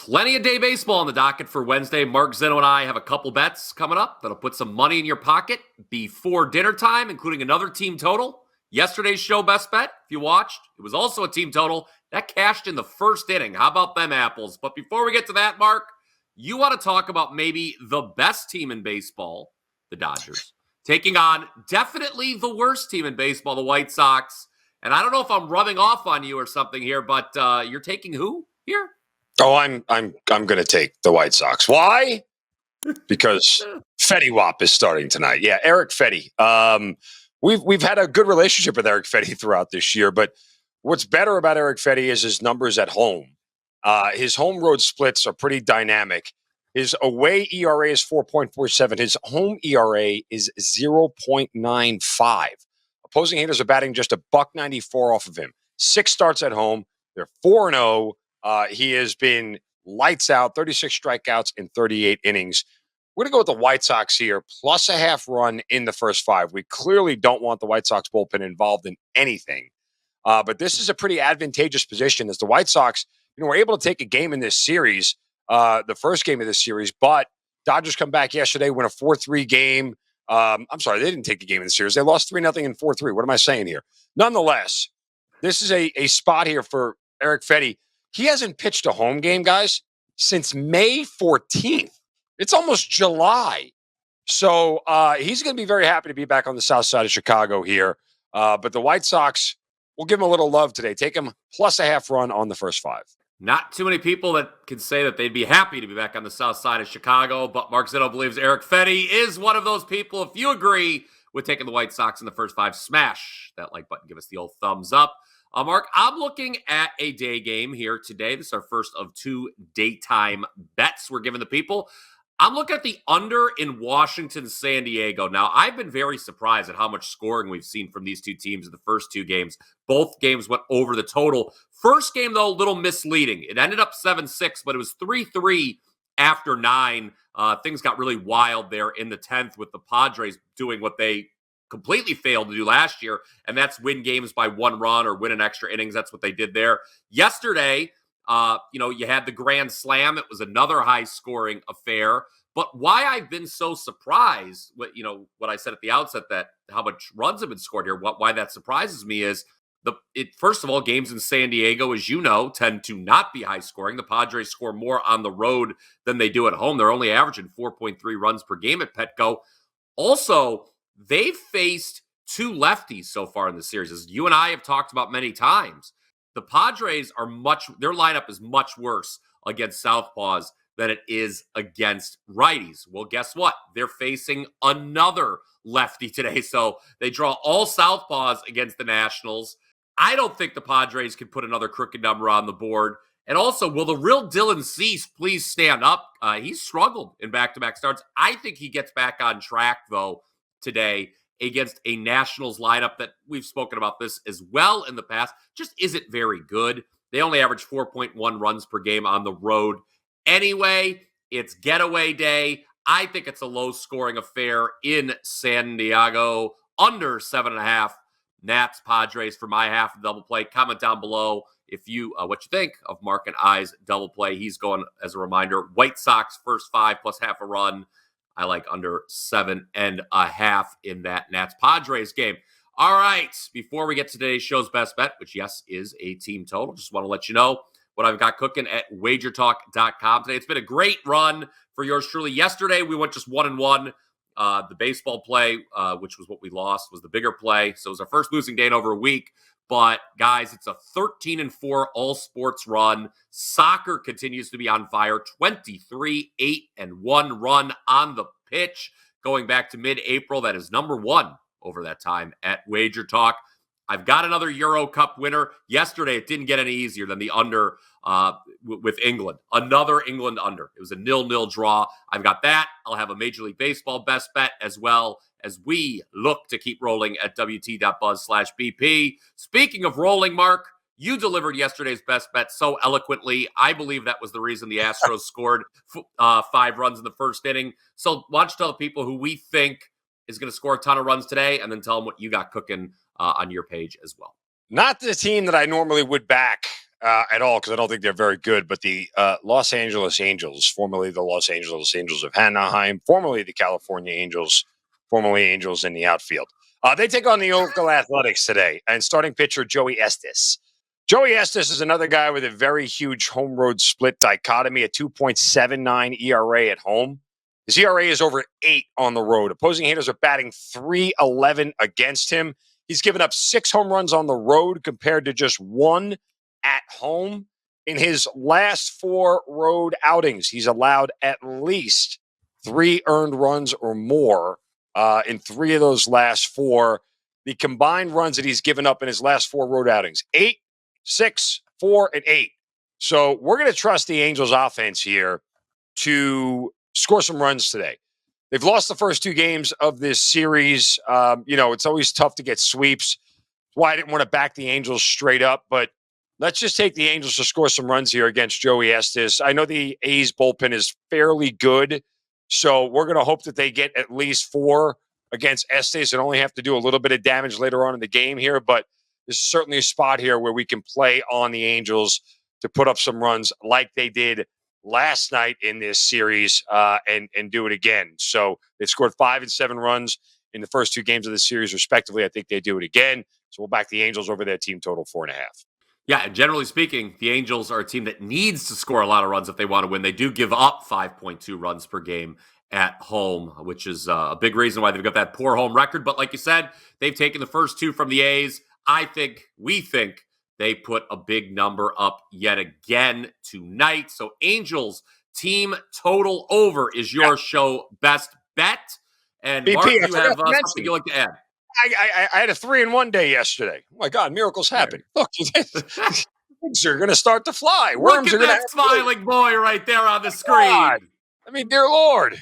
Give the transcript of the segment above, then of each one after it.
Plenty of day baseball on the docket for Wednesday. Mark Zinno and I have a couple bets coming up that'll put some money in your pocket before dinner time, including another team total. Yesterday's show best bet, if you watched, it was also a team total. That cashed in the first inning. How about them apples? But before we get to that, Mark, you want to talk about maybe the best team in baseball, the Dodgers, taking on definitely the worst team in baseball, the White Sox. And I don't know if I'm rubbing off on you or something here, but you're taking who here? Oh, I'm going to take the White Sox. Why? Because Fetty Wap is starting tonight. Yeah, Eric Fetty. We've had a good relationship with Eric Fetty throughout this year, but what's better about Eric Fetty is his numbers at home. His home road splits are pretty dynamic. His away ERA is 4.47. His home ERA is 0.95. Opposing hitters are batting just $1.94 off of him. 6 starts at home. They're 4-0. He has been lights out, 36 strikeouts in 38 innings. We're going to go with the White Sox here, plus a half run in the first 5. We clearly don't want the White Sox bullpen involved in anything. But this is a pretty advantageous position as the White Sox, were able to take a game in this series, the first game of this series, but Dodgers come back yesterday, win a 4-3 game. I'm sorry, they didn't take the game in the series. They lost 3-0 and 4-3. What am I saying here? Nonetheless, this is a spot here for Eric Fetty. He hasn't pitched a home game, guys, since May 14th. It's almost July. So he's going to be very happy to be back on the south side of Chicago here. But the White Sox, we'll give him a little love today. Take him plus a half run on the first 5. Not too many people that can say that they'd be happy to be back on the south side of Chicago, but Mark Zinno believes Eric Fetty is one of those people. If you agree with taking the White Sox in the first 5, smash that like button. Give us the old thumbs up. Mark, I'm looking at a day game here today. This is our first of 2 daytime bets we're giving the people. I'm looking at the under in Washington, San Diego. Now, I've been very surprised at how much scoring we've seen from these 2 teams in the first 2 games. Both games went over the total. First game, though, a little misleading. It ended up 7-6, but it was 3-3 after 9. Things got really wild there in the 10th with the Padres doing what they completely failed to do last year, and that's win games by 1 run or win an extra innings. That's what they did there. Yesterday, you had the grand slam. It was another high-scoring affair. But why I've been so surprised, what I said at the outset, that how much runs have been scored here, why that surprises me is, first of all, games in San Diego, as you know, tend to not be high-scoring. The Padres score more on the road than they do at home. They're only averaging 4.3 runs per game at Petco. Also, they've faced 2 lefties so far in the series, as you and I have talked about many times. The Padres their lineup is much worse against southpaws than it is against righties. Well, guess what? They're facing another lefty today. So they draw all southpaws against the Nationals. I don't think the Padres can put another crooked number on the board. And also, will the real Dylan Cease please stand up? He's struggled in back-to-back starts. I think he gets back on track, though, today against a Nationals lineup that we've spoken about this as well in the past, just isn't very good. They only average 4.1 runs per game on the road. Anyway, it's getaway day. I think it's a low-scoring affair in San Diego, under 7.5. Nats, Padres for my half of double play. Comment down below if what you think of Mark and I's double play. He's going, as a reminder, White Sox first 5 plus half a run. I like under 7.5 in that Nats-Padres game. All right, before we get to today's show's best bet, which, yes, is a team total, just want to let you know what I've got cooking at WagerTalk.com today. It's been a great run for yours truly. Yesterday, we went just 1-1. The baseball play, which was what we lost, was the bigger play. So it was our first losing day in over a week. But, guys, it's a 13-4 all-sports run. Soccer continues to be on fire. 23-8-1 run on the pitch. Going back to mid-April, that is number 1 over that time at WagerTalk. I've got another Euro Cup winner. Yesterday, it didn't get any easier than the under with England. Another England under. It was a 0-0 draw. I've got that. I'll have a Major League Baseball best bet as well as we look to keep rolling at WT.buzz/BP. Speaking of rolling, Mark, you delivered yesterday's best bet so eloquently. I believe that was the reason the Astros scored 5 runs in the first inning. So why don't you tell the people who we think is going to score a ton of runs today, and then tell them what you got cooking on your page as well. Not the team that I normally would back at all because I don't think they're very good. But the Los Angeles Angels, formerly the Los Angeles Angels of Anaheim, formerly the California Angels, formerly Angels in the outfield. They take on the Oakland Athletics today, and starting pitcher Joey Estes. Joey Estes is another guy with a very huge home road split dichotomy, a 2.79 ERA at home. His ERA is over 8 on the road. Opposing hitters are batting .311 against him. He's given up 6 home runs on the road compared to just 1 at home. In his last 4 road outings, he's allowed at least 3 earned runs or more in 3 of those last 4. The combined runs that he's given up in his last 4 road outings, 8, 6, 4, and 8. So we're going to trust the Angels offense here to score some runs today. They've lost the first 2 games of this series. It's always tough to get sweeps. That's why I didn't want to back the Angels straight up, but let's just take the Angels to score some runs here against Joey Estes. I know the A's bullpen is fairly good, so we're going to hope that they get at least 4 against Estes and only have to do a little bit of damage later on in the game here, but this is certainly a spot here where we can play on the Angels to put up some runs like they did last night in this series and do it again. So they've scored 5 and 7 runs in the first 2 games of the series, respectively. I think they do it again. So we'll back the Angels over their team total 4.5. Yeah, and generally speaking, the Angels are a team that needs to score a lot of runs if they want to win. They do give up 5.2 runs per game at home, which is a big reason why they've got that poor home record. But like you said, they've taken the first 2 from the A's. We think they put a big number up yet again tonight. So Angels team total over is your show best bet. And BP, Mark, you have something you'd like to add. I had a 3-in-1 day yesterday. Oh my God, miracles happen. Look, things are going to start to fly. Worms Look at that smiling boy right there on the screen. God. I mean, dear Lord.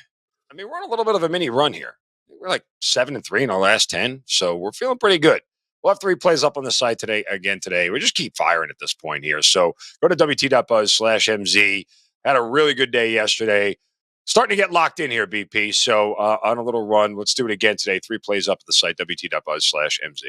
I mean, we're on a little bit of a mini run here. We're like 7-3 in our last 10, so we're feeling pretty good. We'll have 3 plays up on the site today. We just keep firing at this point here. So go to wt.buzz/MZ. Had a really good day yesterday. Starting to get locked in here, BP. So on a little run, let's do it again today. 3 plays up at the site, wt.buzz/MZ.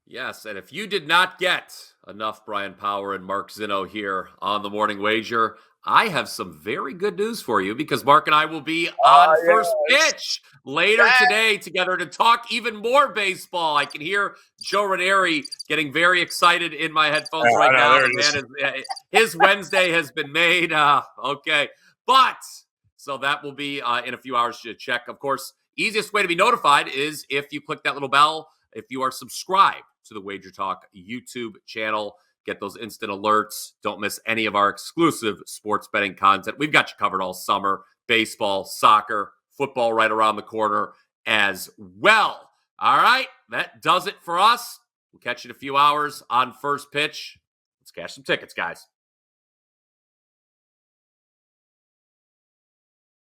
Yes, and if you did not get enough Bryan Power and Mark Zinno here on the Morning Wager, I have some very good news for you because Mark and I will be on First Pitch later today together to talk even more baseball. I can hear Joe Ranieri getting very excited in my headphones right now. The man his Wednesday has been made. Okay. But so that will be in a few hours to check. Of course, easiest way to be notified is if you click that little bell, if you are subscribed to the WagerTalk YouTube channel. Get those instant alerts. Don't miss any of our exclusive sports betting content. We've got you covered all summer. Baseball, soccer, football right around the corner as well. All right, that does it for us. We'll catch you in a few hours on First Pitch. Let's cash some tickets, guys.